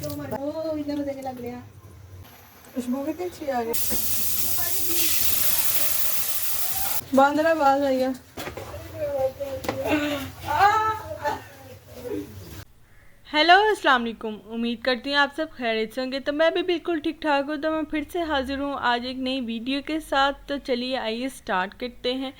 ओ इधर देखे लग रहा खुशबू कितनी अच्छी आ गई बांद्रा बाज आएगा हेलो अस्सलाम वालेकुम। उम्मीद करती हूँ आप सब खैरियत से होंगे। तो मैं भी बिल्कुल ठीक ठाक हूँ। तो मैं फिर से हाज़िर हूँ आज एक नई वीडियो के साथ। तो चलिए आइए स्टार्ट करते हैं।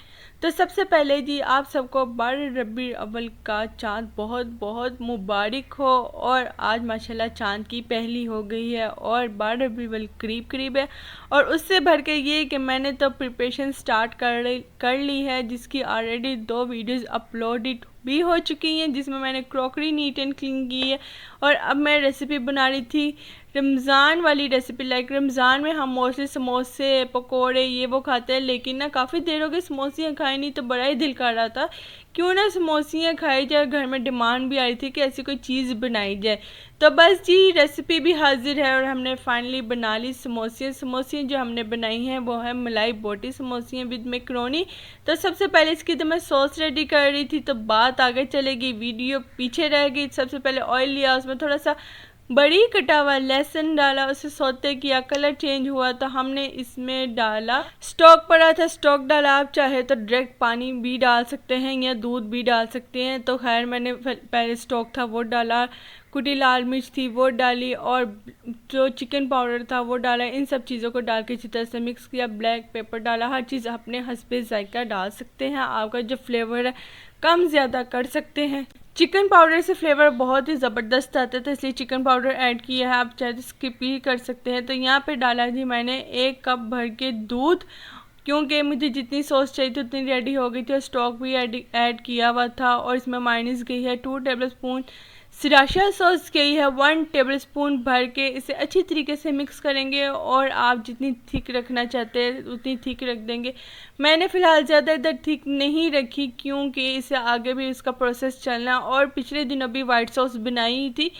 तो सबसे पहले जी आप सबको बारह रबी अव्वल का चाँद बहुत बहुत मुबारक हो। और आज माशाल्लाह चाँद की पहली हो गई है और 12 रबी अव्वल करीब करीब है। और उससे भर के ये कि मैंने तो प्रिपरेशन स्टार्ट कर ली है, जिसकी ऑलरेडी 2 वीडियोज़ अपलोडेड भी हो चुकी हैं, जिसमें मैंने क्रॉकरी नीट एंड क्लीन की है। और अब मैं रेसिपी बना रही थी रमज़ान वाली रेसिपी। लाइक रमज़ान में हम मोस्टली समोसे पकोड़े ये वो खाते हैं, लेकिन ना काफ़ी देर हो गई समोसियाँ खाई नहीं, तो बड़ा ही दिल कर रहा था क्यों ना समोसियाँ खाई जाए। घर में डिमांड भी आ रही थी कि ऐसी कोई चीज़ बनाई जाए। तो बस जी रेसिपी भी हाजिर है और हमने फाइनली बना ली समोसियाँ जो हमने बनाई हैं वो है मलाई बोटी समोसियाँ विद मैकरोनी। तो सबसे पहले इसकी तो मैं सॉस रेडी कर रही थी, तो बात आगे चलेगी, वीडियो पीछे रह गई। सबसे पहले ऑयल लिया, उसमें थोड़ा सा बड़ी कटा हुआ लहसुन डाला, उसे सौते किया, कलर चेंज हुआ तो हमने इसमें डाला स्टॉक पड़ा था, स्टॉक डाला। आप चाहे तो डायरेक्ट पानी भी डाल सकते हैं या दूध भी डाल सकते हैं। तो खैर मैंने पहले स्टॉक था वो डाला, कुटी लाल मिर्च थी वो डाली और जो चिकन पाउडर था वो डाला। इन सब चीज़ों को डाल के अच्छी तरह से मिक्स किया, ब्लैक पेपर डाला। हर चीज़ अपने हस्बे जायका डाल सकते हैं, आपका जो फ्लेवर है कम ज़्यादा कर सकते हैं। चिकन पाउडर से फ्लेवर बहुत ही ज़बरदस्त आता है, तो इसलिए चिकन पाउडर ऐड किया है, आप चाहे तो स्किप भी कर सकते हैं। तो यहाँ पे डाला जी मैंने 1 कप भर के दूध, क्योंकि मुझे जितनी सॉस चाहिए थी उतनी रेडी हो गई थी और स्टॉक भी ऐड किया हुआ था। और इसमें माइनस गई है 2 टेबलस्पून, सिराशा सॉस गई है 1 टेबलस्पून भर के। इसे अच्छी तरीके से मिक्स करेंगे और आप जितनी थिक रखना चाहते हैं उतनी थिक रख देंगे। मैंने फ़िलहाल ज़्यादा इधर थिक नहीं रखी क्योंकि इसे आगे भी इसका प्रोसेस चलना। और पिछले दिनों भी वाइट सॉस बनाई थी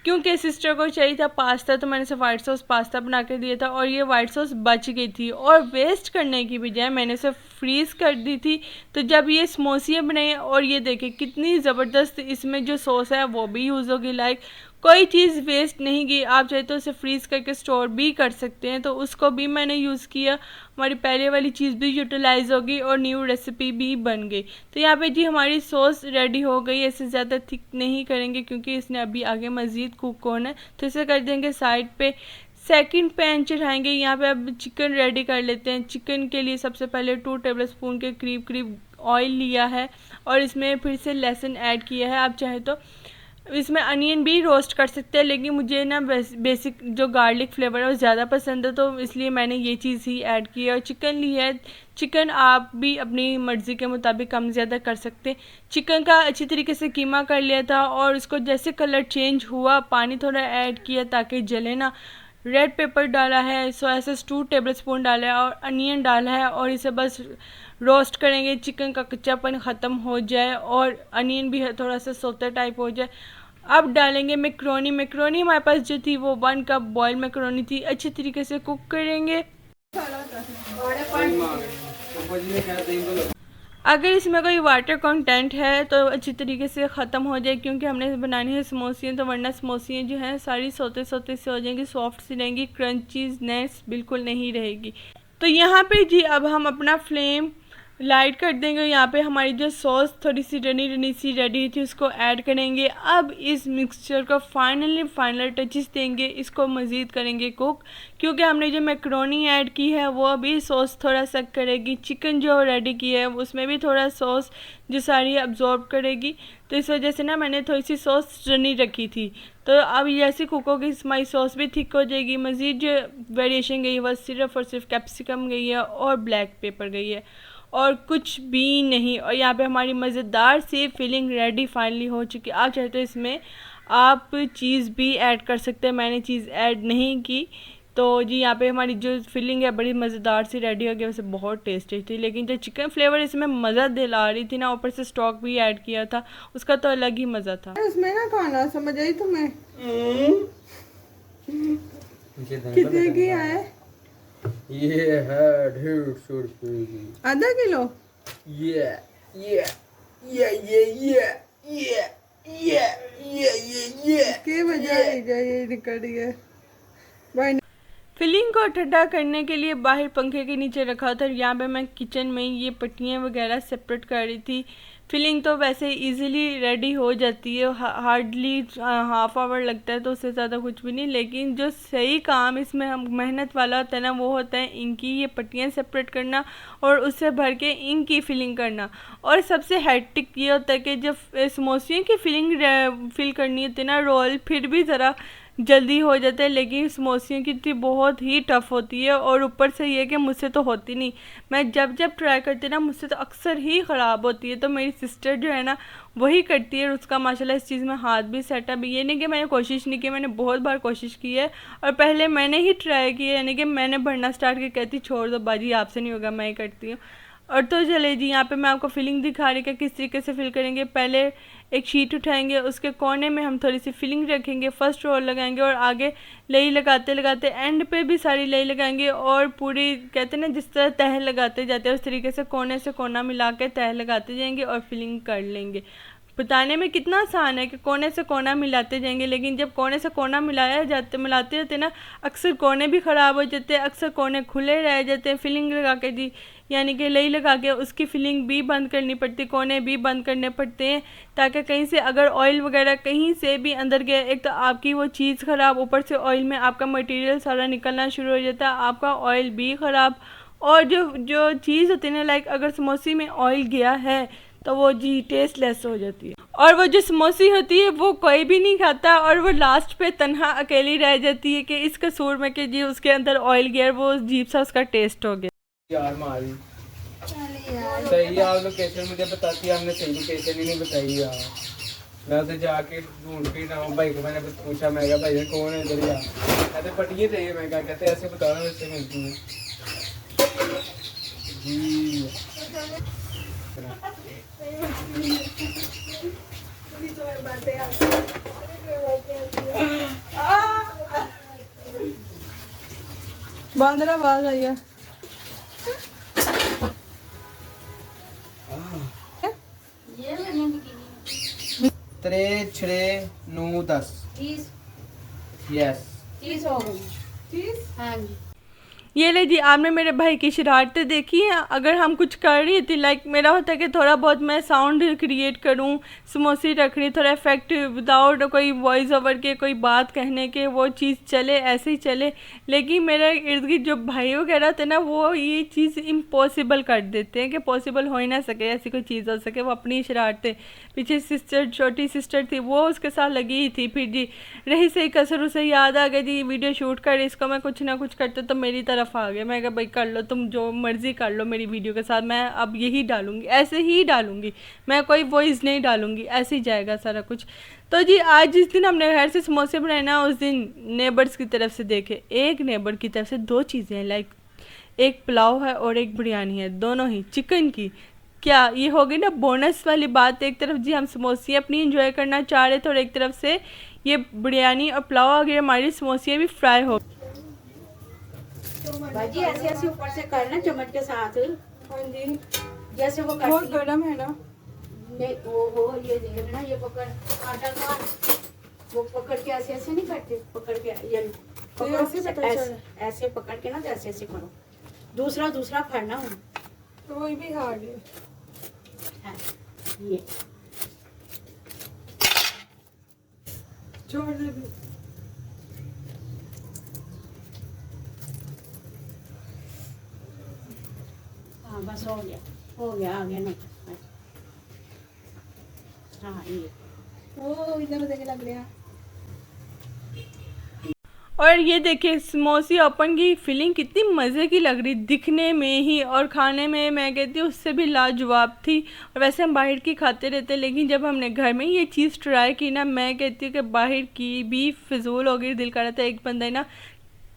क्योंकि सिस्टर को चाहिए था पास्ता, तो मैंने सिर्फ वाइट सॉस पास्ता बना के दिया था और ये वाइट सॉस बच गई थी और वेस्ट करने की बजाय मैंने इसे फ्रीज़ कर दी थी। तो जब ये समोसियाँ बनाई और ये देखें कितनी ज़बरदस्त इसमें जो सॉस है वो भी यूज़ होगी। लाइक कोई चीज़ वेस्ट नहीं गई, आप चाहे तो उसे फ्रीज़ करके स्टोर भी कर सकते हैं, तो उसको भी मैंने यूज़ किया। हमारी पहले वाली चीज़ भी यूटिलाइज़ होगी और न्यू रेसिपी भी बन गई। तो यहाँ पे जी हमारी सॉस रेडी हो गई। ऐसे ज़्यादा थिक नहीं करेंगे क्योंकि इसने अभी आगे मज़ीद कुक होना है, तो इसे कर देंगे साइड पे। सेकंड पैन चढ़ाएंगे, यहाँ पे अब चिकन रेडी कर लेते हैं। चिकन के लिए सबसे पहले 2 टेबलस्पून के करीब ऑयल लिया है और इसमें फिर से लहसुन ऐड किया है। आप चाहे तो इसमें अनियन भी रोस्ट कर सकते हैं, लेकिन मुझे ना बेसिक जो गार्लिक फ्लेवर है वो ज़्यादा पसंद है, तो इसलिए मैंने ये चीज़ ही ऐड की है। और चिकन ली है, चिकन आप भी अपनी मर्ज़ी के मुताबिक कम ज़्यादा कर सकते हैं। चिकन का अच्छी तरीके से कीमा कर लिया था और इसको जैसे कलर चेंज हुआ पानी थोड़ा ऐड किया ताकि जले ना। रेड पेपर डाला है, सोया सॉस 2 टेबलस्पून डाला है और अनियन डाला है और इसे बस रोस्ट करेंगे। चिकन का कच्चापन ख़त्म हो जाए और अनियन भी थोड़ा सा सोते टाइप हो जाए। अब डालेंगे मैकरोनी। मैकरोनी हमारे पास जो थी वो 1 कप बॉयल मैकरोनी थी, अच्छी तरीके से कुक करेंगे। अगर इसमें कोई वाटर कंटेंट है तो अच्छी तरीके से ख़त्म हो जाए, क्योंकि हमने बनानी है समोसियाँ, तो वरना समोसियाँ जो हैं सारी सोते सोते से हो जाएंगी, सॉफ्ट सी रहेंगी, क्रंचीनेस बिल्कुल नहीं रहेगी। तो यहाँ पे जी अब हम अपना फ्लेम लाइट कर देंगे। यहाँ पे हमारी जो सॉस थोड़ी सी रनी सी रेडी थी उसको ऐड करेंगे। अब इस मिक्सचर को फाइनल टचेस देंगे, इसको मज़ीद करेंगे कुक, क्योंकि हमने जो मैकरोनी ऐड की है वो अभी सॉस थोड़ा सा करेगी। चिकन जो रेडी की है उसमें भी थोड़ा सॉस जो सारी अब्जॉर्ब करेगी, तो इस वजह से ना मैंने थोड़ी सी सॉस रनी रखी थी। तो अब जैसे कुक होगी हमारी सॉस भी थिक हो जाएगी। मज़ीद जो वेरिएशन गई है वह सिर्फ और सिर्फ कैप्सिकम गई है और ब्लैक पेपर गई है और कुछ भी नहीं। और यहाँ पे हमारी मज़ेदार सी फिलिंग रेडी फाइनली हो चुकी है। आप चाहे तो इसमें आप चीज़ भी ऐड कर सकते हैं, मैंने चीज़ ऐड नहीं की। तो जी यहाँ पे हमारी जो फिलिंग है बड़ी मज़ेदार सी रेडी हो गई, वैसे बहुत टेस्टी थी, लेकिन जो चिकन फ्लेवर इसमें मज़ा दिला रही थी ना, ऊपर से स्टॉक भी ऐड किया था, उसका तो अलग ही मज़ा था। उसमें ना खाना समझ आई तुम्हें कितने की है? ये है 150 रुपये की। आधा किलो। ये ये ये ये ये ये के बजाय ये निकल रही है। फिलिंग को ठंडा करने के लिए बाहर पंखे के नीचे रखा था। यहाँ पे मैं किचन में ये पट्टियाँ वगैरह सेपरेट कर रही थी। फिलिंग तो वैसे इजीली रेडी हो जाती है, हार्डली हाफ आवर लगता है, तो उससे ज़्यादा कुछ भी नहीं। लेकिन जो सही काम इसमें हम मेहनत वाला होता है ना, वो होता है इंक की ये पट्टियाँ सेपरेट करना और उससे भर के इंक की फिलिंग करना। और सबसे हैट्रिक ये होता है कि जब समोसियों की फिलिंग फिल करनी होती है ना, रोल फिर भी ज़रा जल्दी हो जाता है, लेकिन समोसियों की तो बहुत ही टफ़ होती है। और ऊपर से ये कि मुझसे तो होती नहीं, मैं जब जब ट्राई करती ना मुझसे तो अक्सर ही ख़राब होती है। तो मेरी सिस्टर जो है ना वही करती है, और उसका माशाल्लाह इस चीज़ में हाथ भी सेट है। ये नहीं कि मैंने कोशिश नहीं की, मैंने बहुत बार कोशिश की है और पहले मैंने ही ट्राई की है, यानी कि मैंने भरना स्टार्ट करके कहती छोड़ दो बाजी आपसे नहीं होगा, मैं ही करती हूँ। और तो चले जी, यहाँ पे मैं आपको फिलिंग दिखा रही कि किस तरीके से फिल करेंगे। पहले एक शीट उठाएंगे, उसके कोने में हम थोड़ी सी फिलिंग रखेंगे, फर्स्ट रोल लगाएंगे और आगे लेई लगाते लगाते एंड पे भी सारी लेई लगाएंगे और पूरी कहते हैं ना जिस तरह तह लगाते जाते हैं उस तरीके से कोने से कोना मिला के तह लगाते जाएंगे और फिलिंग कर लेंगे। बताने में कितना आसान है कि कोने से कोना मिलाते जाएंगे, लेकिन जब कोने से कोना मिलाते रहते ना, अक्सर कोने भी ख़राब हो जाते हैं, अक्सर कोने खुले रह जाते हैं। फिलिंग लगा के जी, यानी कि लेई लगा के उसकी फिलिंग भी बंद करनी पड़ती, कोने भी बंद करने पड़ते हैं, ताकि कहीं से अगर ऑयल वगैरह कहीं से भी अंदर गया, एक तो आपकी वो चीज़ ख़राब, ऊपर से ऑयल में आपका मटेरियल सारा निकलना शुरू हो जाता है, आपका ऑयल भी ख़राब। और जो जो चीज़ होती है ना, लाइक अगर समोसे में ऑयल गया है तो वो जी टेस्टलेस हो जाती है, और वो जो समोसी होती है वो कोई भी नहीं खाता, और वो लास्ट पे तन्हा अकेली रह जाती है कि इस कसूर में कि जी उसके अंदर ऑयल गया, वो अजीब सा उसका टेस्ट हो गया। यार मारी सही है, आप लोकेशन मुझे बताती, हमने सही लोकेशन ही नहीं बताई यार। मैं तो जाके ढूंढ के ना भाई को मैंने पूछा, मैं कहा भाई कौन है इधर यार, कहते पटिए चाहिए, मैं कहा कहते ऐसे बताओ वैसे मिलती है जी। बांद्रा आवाज आई है। त्रे छे 9 10 यस 30 हो गई। हाँ जी। ये ले जी, आपने मेरे भाई की शरारतें देखी हैं। अगर हम कुछ कर रही थी, लाइक मेरा होता है कि थोड़ा बहुत मैं साउंड क्रिएट करूं, समोसी रख रही, थोड़ा इफेक्ट विदाउट कोई वॉइस ओवर के, कोई बात कहने के, वो चीज़ चले ऐसे ही चले। लेकिन मेरे इर्द गिर्द जो भाई वगैरह थे ना, वो ये चीज़ इम्पॉसिबल कर देते हैं कि पॉसिबल हो ही ना सके, ऐसी कोई चीज़ हो सके। वो अपनी शरारतें, पीछे सिस्टर, छोटी सिस्टर थी, वो उसके साथ लगी ही थी। फिर जी रही सही कसर, उसे याद आ गया जी वीडियो शूट कर, इसको मैं कुछ ना कुछ करते तो मेरी तरफ आ गया। मैं कहा भाई कर लो, तुम जो मर्ज़ी कर लो मेरी वीडियो के साथ, मैं अब यही डालूँगी, ऐसे ही डालूँगी, मैं कोई वॉइस नहीं डालूँगी, ऐसे ही जाएगा सारा कुछ। तो जी आज जिस दिन हमने घर से समोसे बनाए ना, उस दिन नेबर्स की तरफ से देखे, एक नेबर की तरफ से 2 चीज़ें हैं, लाइक एक पुलाव है और एक बिरयानी है, दोनों ही चिकन की। क्या ये हो गई ना बोनस वाली बात। एक तरफ जी हम समोसियाँ अपनी इंजॉय करना चाह रहे थे और एक तरफ से ये बिरयानी और पुलाव आ गया, हमारी समोसियाँ भी फ्राई हो। भाजी ऐसे ऐसे ऊपर से करना चम्मच के साथ। हाँ जी, जैसे वो बहुत करती गर्म है ना। नहीं वो ये देखना, ये पकड़ आटा का, वो पकड़ के ऐसे ऐसे नहीं करते, पकड़ के ये पकड़ो, ऐसे पकड़ के ना ऐसे ऐसे करो, दूसरा दूसरा फड़ना हो, तो वही भी हार्ड है। हाँ, ये छोड़ दे भी। हाँ बस हो गया आ गया नहीं। हाँ ये ओ इधर देखे लग रहा। और ये देखिए समोसी ओपन की फीलिंग कितनी मज़े की लग रही दिखने में ही, और खाने में मैं कहती हूँ उससे भी लाजवाब थी। और वैसे हम बाहर की खाते रहते, लेकिन जब हमने घर में ये चीज़ ट्राई की ना, मैं कहती हूँ कि बाहर की भी फिजूल हो गई। दिल कर रहा था एक बंदा ना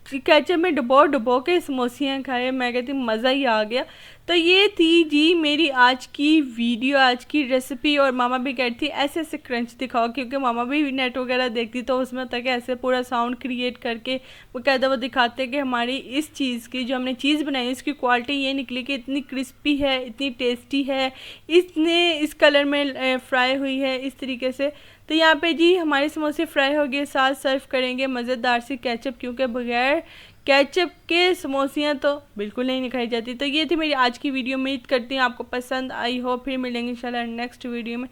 केचप में डुबो डुबो के समोसियाँ खाए, मैं कहती हूँ मज़ा ही आ गया। तो ये थी जी मेरी आज की वीडियो, आज की रेसिपी। और मामा भी कहती थी ऐसे ऐसे क्रंच दिखाओ, क्योंकि मामा भी नेट वगैरह देखती तो उसमें तक ऐसे पूरा साउंड क्रिएट करके वो कहता वो दिखाते कि हमारी इस चीज़ की जो हमने चीज़ बनाई इसकी क्वालिटी ये निकली कि इतनी क्रिस्पी है, इतनी टेस्टी है, इतने इस कलर में फ्राई हुई है इस तरीके से। तो यहाँ पे जी हमारे समोसे फ्राई हो गए, साथ सर्व करेंगे मज़ेदार सी केचप, क्योंकि बगैर केचप के समोसियाँ तो बिल्कुल नहीं खाई जाती। तो ये थी मेरी आज की वीडियो, उम्मीद करती हूँ आपको पसंद आई हो। फिर मिलेंगे इंशाल्लाह नेक्स्ट वीडियो में,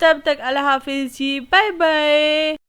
तब तक अल्लाह हाफिज़ जी, बाय बाय।